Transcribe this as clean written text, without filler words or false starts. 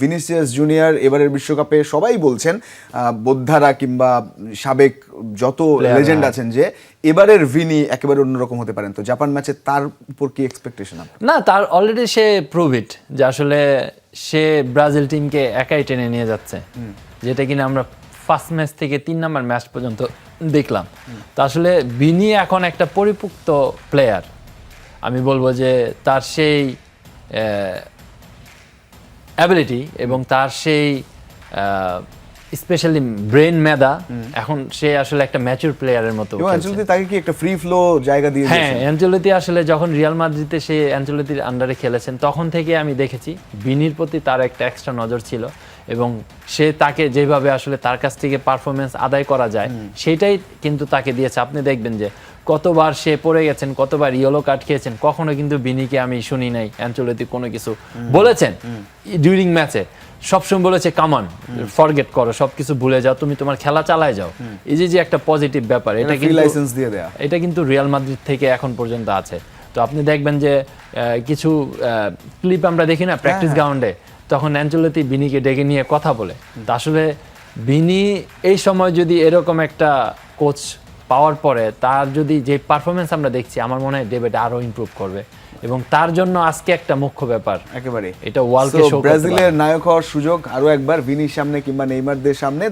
Vinicius junior এবারের বিশ্বকাপে সবাই বলছেন বোদ্ধারা কিংবা সাবেক যত লেজেন্ড আছেন যে এবারের ভিনি একেবারে অন্যরকম হতে পারেন। তো জাপান ম্যাচে তার উপর কি এক্সপেকটেশন? না, তার অলরেডি সে প্রুভ ইট যে আসলে সে ব্রাজিল টিমকে একাই টেনে নিয়ে যাচ্ছে, যেটা কিনা আমরা ফার্স্ট ম্যাচ থেকে 3 নম্বর ম্যাচ পর্যন্ত দেখলাম। তো আসলে ভিনি এখন একটা পরিপুক্ত প্লেয়ার। আমি বলবো যে তার সেই অ্যাবিলিটি এবং তার সেই স্পেশালি ব্রেন মেধা, এখন সে আসলে একটা ম্যাচুর প্লেয়ারের মতো। অ্যাঞ্চেলোতি তাকে কি একটা ফ্রি ফ্লো জায়গা দিয়ে দিয়েছেন? হ্যাঁ, অ্যাঞ্চেলোতি আসলে যখন রিয়াল মাদ্রিদে সে অ্যাঞ্চেলোতির আন্ডারে খেলেছেন তখন থেকে আমি দেখেছি ভিনির প্রতি তার একটা এক্সট্রা নজর ছিল এবং সে তাকে যেভাবে আসলে তার কাছ থেকে পারফরমেন্স আদায় করা যায় সেটাই কিন্তু তাকে দিয়েছে। আপনি দেখবেন যে কতবার সে পড়ে গেছেন, কতবার ইয়েলো কার্ড খেয়েছেন, কখনো কিন্তু ভিনিকে আমি শুনি নাই অ্যাঞ্চেলোতি কোনো কিছু বলেছেন ডিউরিং ম্যাচে। সবসময় বলেছে কামান, ফরগেট করো, সবকিছু ভুলে যাও, তুমি তোমার খেলা চালায় যাও। এই যে একটা পজিটিভ ব্যাপার, এটা কিন্তু লাইসেন্স দিয়ে দেয়া, এটা কিন্তু রিয়াল মাদ্রিদ থেকে এখন পর্যন্ত আছে। তো আপনি দেখবেন যে কিছু ক্লিপ আমরা দেখি না প্র্যাকটিস গ্রাউন্ডে, তখন অ্যাঞ্চেলোতি ভিনিকে ডেকে নিয়ে কথা বলে। তো আসলে ভিনি এই সময় যদি এরকম একটা কোচ পাওয়ার পরে তার যদি যে পারফরমেন্স আমরা দেখছি, আমার মনে হয় ডেভিড আরো ইমপ্রুভ করবে এবং তার জন্য আজকে একটা মুখ্য ব্যাপার একেবারে এটা ওয়ার্ল্ডকে শো করতে পারে। ব্রাজিলের নায়ক হওয়ার সুযোগ আরো একবার ভিনির সামনে কিংবা নেইমারদের সামনে।